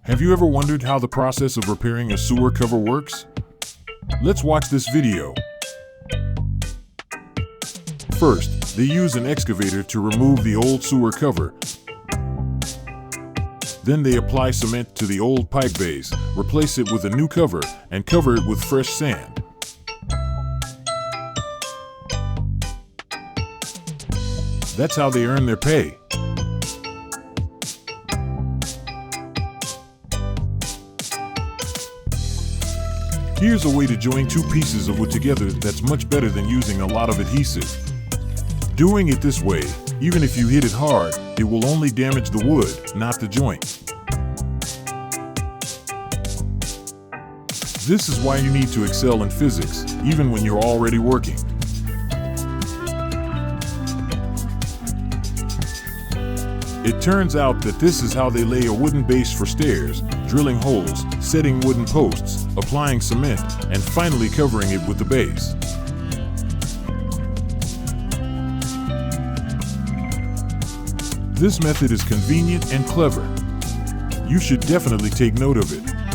Have you ever wondered how the process of repairing a sewer cover works? Let's watch this video. First, they use an excavator to remove the old sewer cover. Then they apply cement to the old pipe base, replace it with a new cover, and cover it with fresh sand. That's how they earn their pay. Here's a way to join two pieces of wood together that's much better than using a lot of adhesive. Doing it this way, even if you hit it hard, it will only damage the wood, not the joint. This is why you need to excel in physics, even when you're already working. It turns out that this is how they lay a wooden base for stairs, drilling holes, setting wooden posts, applying cement, and finally covering it with the base. This method is convenient and clever. You should definitely take note of it.